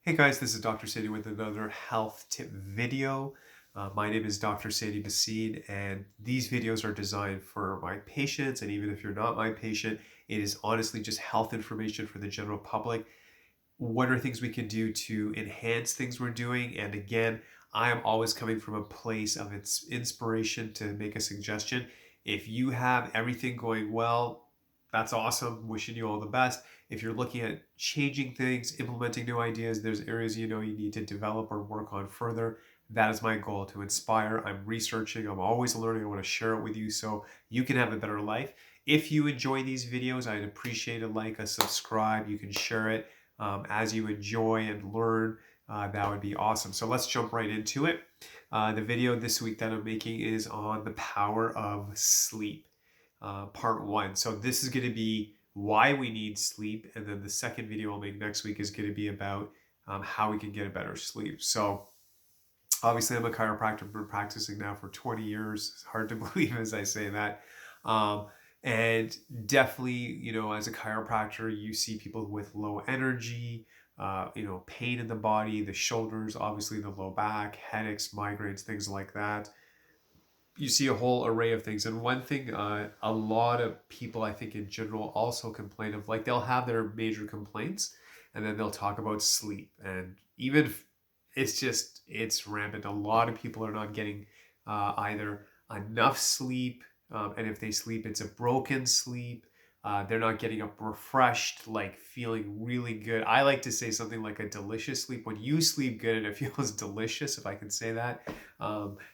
Hey guys, this is Dr. Sadie with another health tip video. My name is Dr. Sadie Basid, and these videos are designed for my patients. And even if you're not my patient, it is honestly just health information for the general public. What are things we can do to enhance things we're doing? And again, I am always coming from a place of inspiration to make a suggestion. If you have everything going well, that's awesome. Wishing you all the best. If you're looking at changing things, implementing new ideas, there's areas you know you need to develop or work on further. That is my goal, to inspire. I'm researching, I'm always learning. I want to share it with you so you can have a better life. If you enjoy these videos, I'd appreciate a like, a subscribe. You can share it as you enjoy and learn. That would be awesome. So let's jump right into it. The video this week that I'm making is on the power of sleep, part one. So this is going to be why we need sleep. And then the second video I'll make next week is going to be about how we can get a better sleep. So obviously I'm a chiropractor, been practicing now for 20 years. It's hard to believe as I say that. Um, and definitely, you know, as a chiropractor, you see people with low energy, pain in the body, the shoulders, obviously the low back, headaches, migraines, things like that. You see a whole array of things. And one thing a lot of people, I think in general, also complain of, like they'll have their major complaints and then they'll talk about sleep. And even if it's rampant. A lot of people are not getting either enough sleep, and if they sleep, it's a broken sleep. They're not getting up refreshed, like feeling really good. I like to say something like a delicious sleep. When you sleep good and it feels delicious, if I can say that,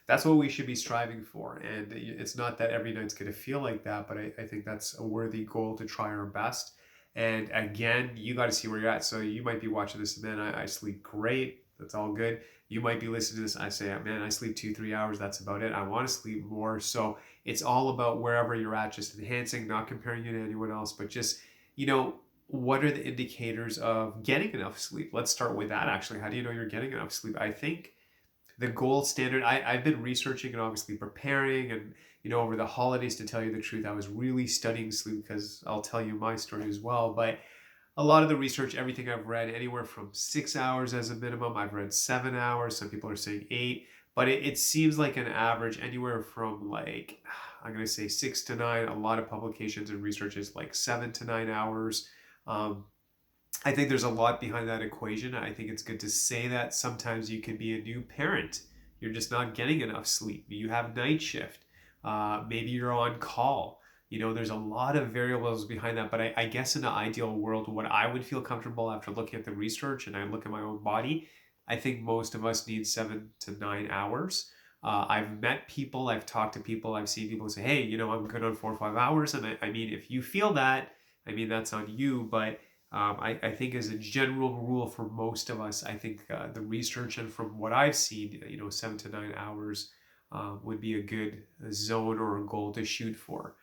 that's what we should be striving for. And it's not that every night's going to feel like that, but I think that's a worthy goal to try our best. And again, you got to see where you're at. So you might be watching this, man, I sleep great. That's all good. You might be listening to this. I say, man, I sleep 2-3 hours. That's about it. I want to sleep more. So it's all about wherever you're at, just enhancing, not comparing you to anyone else, but just, what are the indicators of getting enough sleep? Let's start with that, actually. How do you know you're getting enough sleep? I think the gold standard, I've been researching and obviously preparing, and over the holidays, to tell you the truth, I was really studying sleep because I'll tell you my story as well. But a lot of the research, everything I've read, anywhere from 6 hours as a minimum. I've read 7 hours. Some people are saying 8, but it seems like an average anywhere from, like, I'm going to say 6 to 9. A lot of publications and research is like 7 to 9 hours. Um, I think there's a lot behind that equation. I think it's good to say that sometimes you can be a new parent. You're just not getting enough sleep. You have night shift. Maybe you're on call. There's a lot of variables behind that. But I guess in an ideal world, what I would feel comfortable after looking at the research and I look at my own body, I think most of us need 7 to 9 hours. I've met people, I've talked to people, I've seen people say, hey, I'm good on 4 or 5 hours. And I mean, if you feel that, I mean, that's on you. But I think as a general rule for most of us, I think the research and from what I've seen, 7 to 9 hours would be a good zone or a goal to shoot for.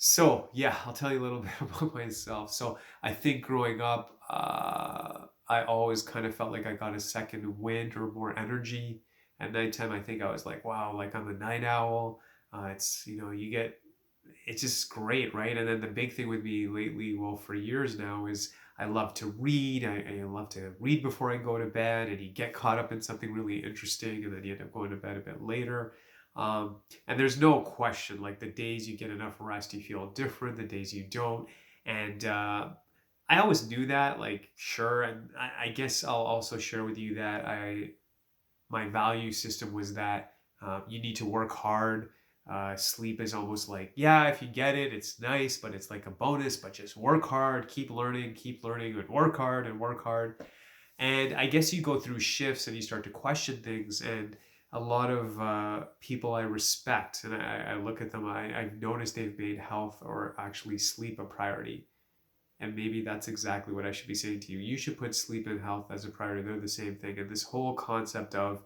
So yeah, I'll tell you a little bit about myself. So I think growing up, I always kind of felt like I got a second wind or more energy at nighttime. I think I was like, wow, like I'm a night owl. It's just great, right? And then the big thing with me lately, well, for years now, is I love to read. I love to read before I go to bed, and you get caught up in something really interesting, and then you end up going to bed a bit later. And there's no question, like the days you get enough rest, you feel different. The days you don't, and I always knew that, like, sure. And I guess I'll also share with you that my value system was that you need to work hard. Sleep is almost like, yeah, if you get it, it's nice, but it's like a bonus, but just work hard, keep learning, and work hard and work hard. And I guess you go through shifts and you start to question things. And a lot of people I respect, and I look at them, I've noticed they've made health or actually sleep a priority. And maybe that's exactly what I should be saying to you. You should put sleep and health as a priority. They're the same thing. And this whole concept of,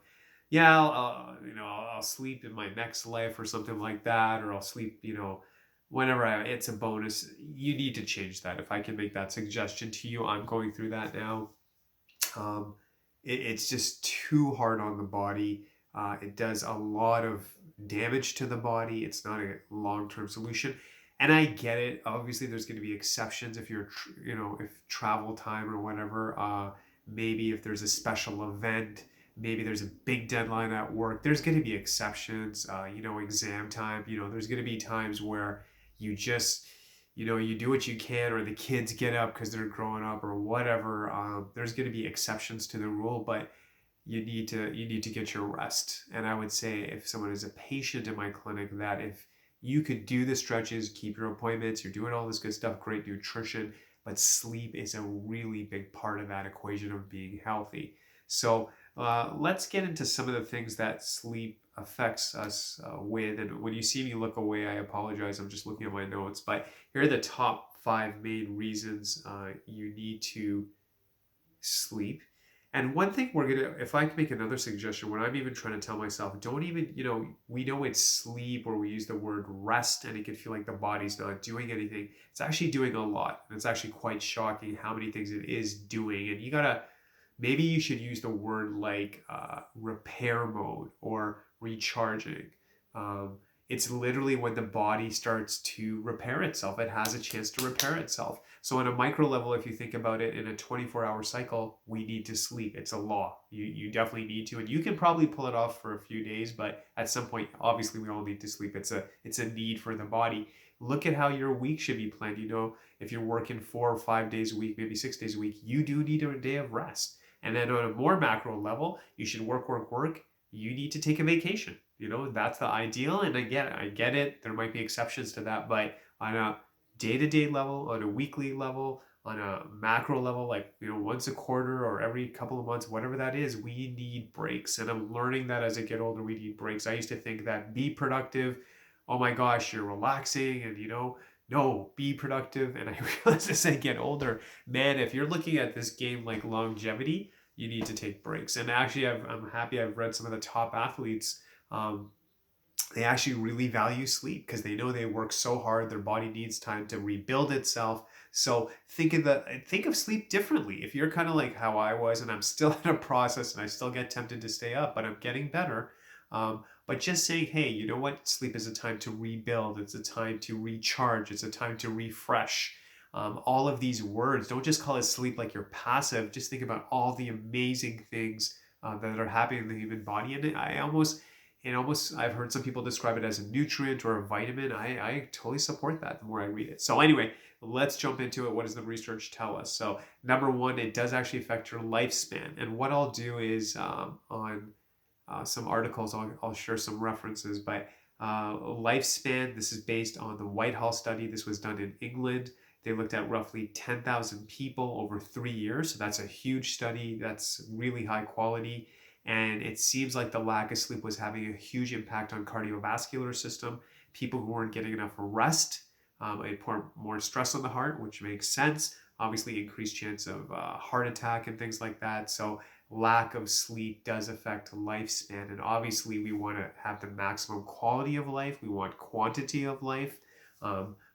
yeah, I'll sleep in my next life or something like that, or I'll sleep, whenever it's a bonus. You need to change that. If I can make that suggestion to you, I'm going through that now. Um, it's just too hard on the body. It does a lot of damage to the body. It's not a long-term solution. And I get it. Obviously, there's going to be exceptions if you're, if travel time or whatever. maybe if there's a special event, maybe there's a big deadline at work, there's going to be exceptions. Exam time, there's going to be times where you just, you do what you can, or the kids get up because they're growing up or whatever. There's going to be exceptions to the rule, but you need to get your rest. And I would say, if someone is a patient in my clinic, that if you could do the stretches, keep your appointments, you're doing all this good stuff, great nutrition, but sleep is a really big part of that equation of being healthy. So let's get into some of the things that sleep affects us with. And when you see me look away, I apologize. I'm just looking at my notes. But here are the top 5 main reasons you need to sleep. And one thing if I can make another suggestion, when I'm even trying to tell myself, don't even, we know it's sleep, or we use the word rest, and it can feel like the body's not doing anything. It's actually doing a lot. And it's actually quite shocking how many things it is doing. And maybe you should use the word like repair mode or recharging. It's literally when the body starts to repair itself. It has a chance to repair itself. So on a micro level, if you think about it, in a 24-hour cycle, we need to sleep. It's a law. You definitely need to, and you can probably pull it off for a few days, but at some point, obviously, we all need to sleep. It's a need for the body. Look at how your week should be planned. If you're working 4 or 5 days a week, maybe 6 days a week, you do need a day of rest. And then on a more macro level, you should work. You need to take a vacation. That's the ideal. And again, I get it. There might be exceptions to that, but on a day-to-day level, on a weekly level, on a macro level, like, once a quarter or every couple of months, whatever that is, we need breaks. And I'm learning that as I get older, we need breaks. I used to think that be productive, oh my gosh, you're relaxing, and no, be productive. And I realize as I get older, man, if you're looking at this game like longevity, you need to take breaks. And actually, I'm happy I've read some of the top athletes. They actually really value sleep because they know they work so hard. Their body needs time to rebuild itself. So think of sleep differently. If you're kind of like how I was, and I'm still in a process, and I still get tempted to stay up, but I'm getting better. But just saying, hey, you know what? Sleep is a time to rebuild. It's a time to recharge. It's a time to refresh. All of these words, don't just call it sleep like you're passive. Just think about all the amazing things that are happening in the human body. And I've heard some people describe it as a nutrient or a vitamin. I totally support that the more I read it. So anyway, let's jump into it. What does the research tell us? So number one, it does actually affect your lifespan. And what I'll do is on some articles, I'll share some references, but lifespan, this is based on the Whitehall study. This was done in England. They looked at roughly 10,000 people over 3 years. So that's a huge study. That's really high quality. And it seems like the lack of sleep was having a huge impact on cardiovascular system. People who weren't getting enough rest, it put more stress on the heart, which makes sense. Obviously, increased chance of heart attack and things like that. So lack of sleep does affect lifespan. And obviously, we want to have the maximum quality of life. We want quantity of life.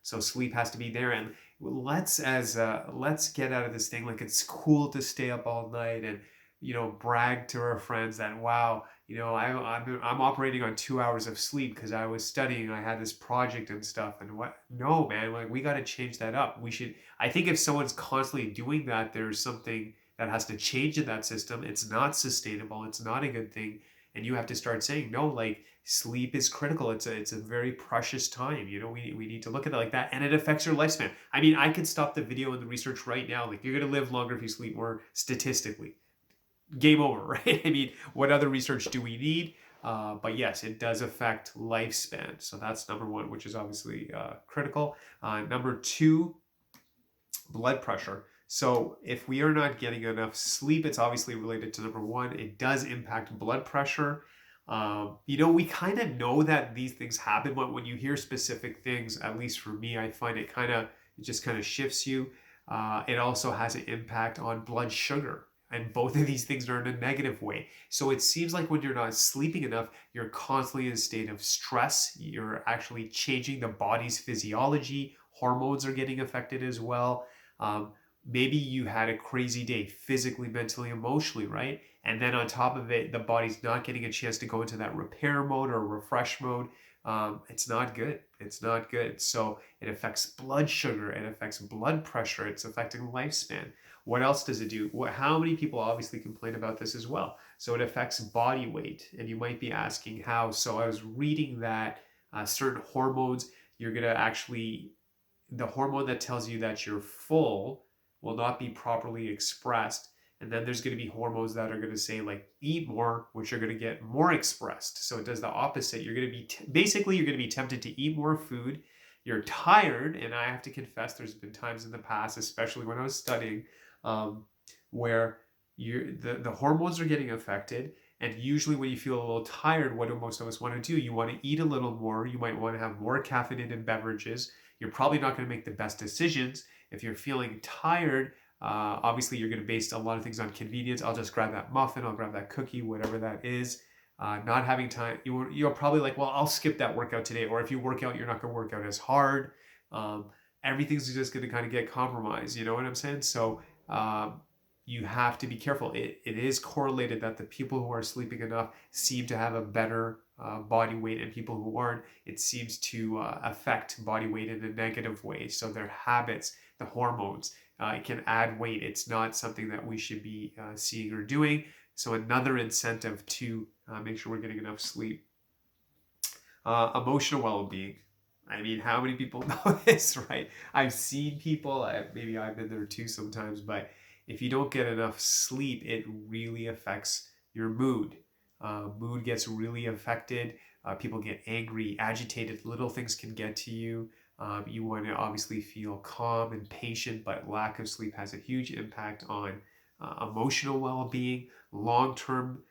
So sleep has to be there. And let's get out of this thing like it's cool to stay up all night and brag to our friends that, wow, I'm operating on 2 hours of sleep because I was studying, I had this project and stuff. And what? No, man, like we got to change that up. I think if someone's constantly doing that, there's something that has to change in that system. It's not sustainable. It's not a good thing. And you have to start saying, no, like sleep is critical. It's a very precious time. We need to look at it like that. And it affects your lifespan. I mean, I could stop the video and the research right now. Like you're going to live longer if you sleep more statistically. Game over, right? I mean, what other research do we need? But yes, it does affect lifespan. So that's number one, which is obviously critical. Number two, blood pressure. So if we are not getting enough sleep, it's obviously related to number one. It does impact blood pressure. We kind of know that these things happen, but when you hear specific things, at least for me, I find it just kind of shifts you. It also has an impact on blood sugar. And both of these things are in a negative way. So it seems like when you're not sleeping enough, you're constantly in a state of stress. You're actually changing the body's physiology. Hormones are getting affected as well. Maybe you had a crazy day, physically, mentally, emotionally, right? And then on top of it, the body's not getting a chance to go into that repair mode or refresh mode. It's not good. It's not good. So it affects blood sugar. It affects blood pressure. It's affecting lifespan. What else does it do? How many people obviously complain about this as well? So it affects body weight. And you might be asking how. So I was reading that certain hormones, you're going to actually, the hormone that tells you that you're full will not be properly expressed. And then there's going to be hormones that are going to say, like, eat more, which are going to get more expressed. So it does the opposite. You're going to be, basically, you're going to be tempted to eat more food. You're tired. And I have to confess, there's been times in the past, especially when I was studying, um, where the hormones are getting affected. And usually when you feel a little tired, what do most of us want to do? You want to eat a little more. You might want to have more caffeinated beverages. You're probably not going to make the best decisions. If you're feeling tired, obviously you're going to base a lot of things on convenience. I'll just grab that muffin, I'll grab that cookie, whatever that is. Not having time, you're probably like, well, I'll skip that workout today. Or if you work out, you're not going to work out as hard. Everything's just going to kind of get compromised. You know what I'm saying? So you have to be careful. It is correlated that the people who are sleeping enough seem to have a better body weight, and people who aren't, it seems to affect body weight in a negative way. So their habits, the hormones, it can add weight. It's not something that we should be seeing or doing. So another incentive to make sure we're getting enough sleep. Emotional well-being. I mean, how many people know this, right? I've seen people, maybe I've been there too sometimes, but if you don't get enough sleep, it really affects your mood. Mood gets really affected. People get angry, agitated. Little things can get to you. You want to obviously feel calm and patient, but lack of sleep has a huge impact on emotional well-being. Long-term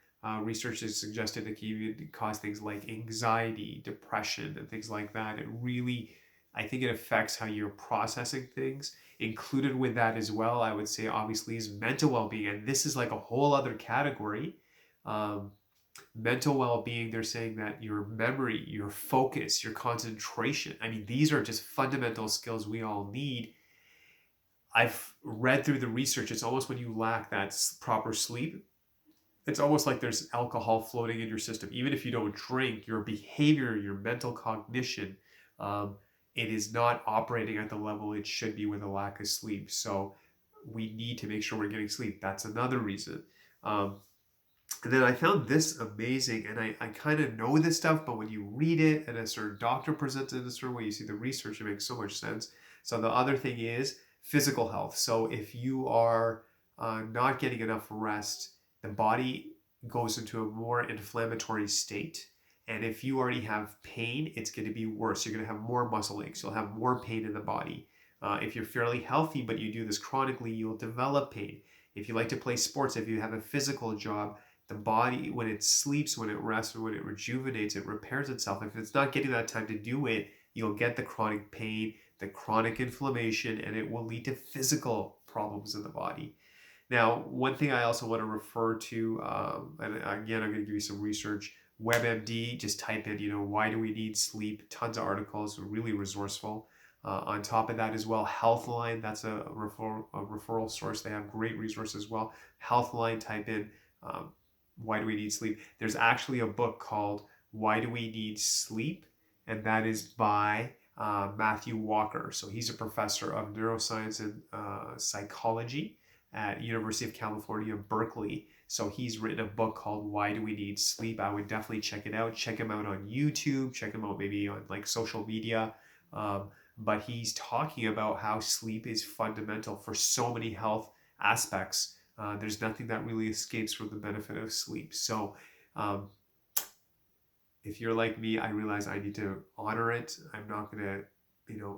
research has suggested it can even cause things like anxiety, depression, and things like that. It really, I think it affects how you're processing things. Included with that as well, I would say, obviously, is mental well-being. And this is like a whole other category. Mental well-being, they're saying that your memory, your focus, your concentration, I mean, these are just fundamental skills we all need. I've read through the research. It's almost when you lack that proper sleep, it's almost like there's alcohol floating in your system. Even if you don't drink, your behavior, your mental cognition, it is not operating at the level it should be with a lack of sleep. So we need to make sure we're getting sleep. That's another reason. And then I found this amazing, and I kind of know this stuff, but when you read it and a certain doctor presents it in a certain way, you see the research, it makes so much sense. So the other thing is physical health. So if you are not getting enough rest, the body goes into a more inflammatory state. And if you already have pain, it's going to be worse. You're going to have more muscle aches. You'll have more pain in the body. If you're fairly healthy, but you do this chronically, you'll develop pain. If you like to play sports, if you have a physical job, the body, when it sleeps, when it rests, or when it rejuvenates, it repairs itself. If it's not getting that time to do it, you'll get the chronic pain, the chronic inflammation, and it will lead to physical problems in the body. Now, one thing I also want to refer to, and again, I'm going to give you some research. WebMD, just type in, why do we need sleep? Tons of articles, really resourceful. On top of that as well, Healthline, that's a referral source. They have great resources as well. Healthline, type in, why do we need sleep? There's actually a book called Why Do We Need Sleep? And that is by Matthew Walker. So he's a professor of neuroscience and psychology at University of California, Berkeley. So he's written a book called Why Do We Need Sleep? I would definitely check it out. Check him out on YouTube. Check him out maybe on like social media. But he's talking about how sleep is fundamental for so many health aspects. There's nothing that really escapes from the benefit of sleep. So if you're like me, I realize I need to honor it. I'm not going to,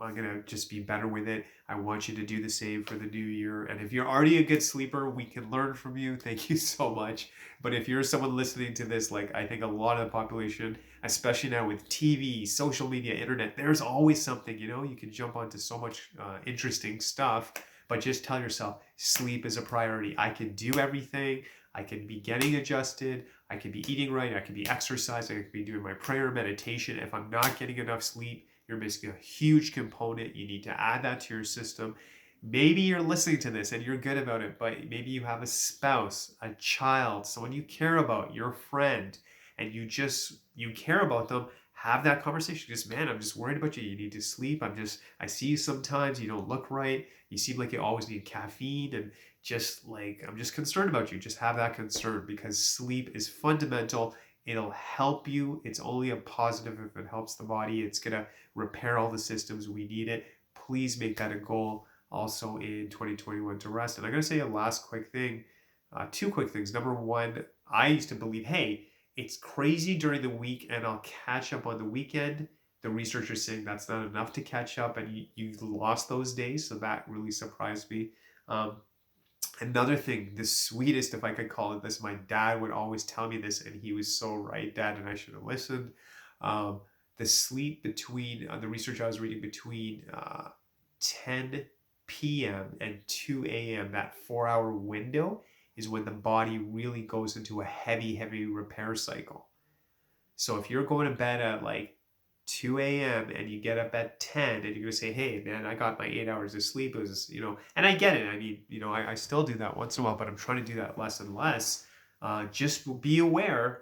I'm going to just be better with it. I want you to do the same for the new year. And if you're already a good sleeper, we can learn from you. Thank you so much. But if you're someone listening to this, like I think a lot of the population, especially now with TV, social media, internet, there's always something, you can jump onto so much interesting stuff. But just tell yourself, sleep is a priority. I can do everything. I can be getting adjusted. I can be eating right. I can be exercising. I can be doing my prayer, meditation. If I'm not getting enough sleep, you're missing a huge component. You need to add that to your system. Maybe you're listening to this and you're good about it, but maybe you have a spouse, a child, someone you care about, your friend, and you care about them. Have that conversation. Just, man, I'm just worried about you. You need to sleep. I see you sometimes. You don't look right. You seem like you always need caffeine, and just like, I'm just concerned about you. Just have that concern, because sleep is fundamental. It'll help you. It's only a positive if it helps the body. It's going to repair all the systems. We need it. Please make that a goal also in 2021 to rest. And I'm going to say a last quick thing, two quick things. Number one, I used to believe, hey, it's crazy during the week and I'll catch up on the weekend. The research is saying that's not enough to catch up, and you've lost those days. So that really surprised me. Um, Another thing, the sweetest, if I could call it this, my dad would always tell me this, and he was so right, Dad, and I should have listened. Um, the sleep between, the research I was reading, between 10 p.m. and 2 a.m., that 4 hour window, is when the body really goes into a heavy, heavy repair cycle. So if you're going to bed at like 2 a.m. and you get up at 10 and you're going to say, hey, man, I got my 8 hours of sleep. It was, and I get it. I mean, I still do that once in a while, but I'm trying to do that less and less. Just be aware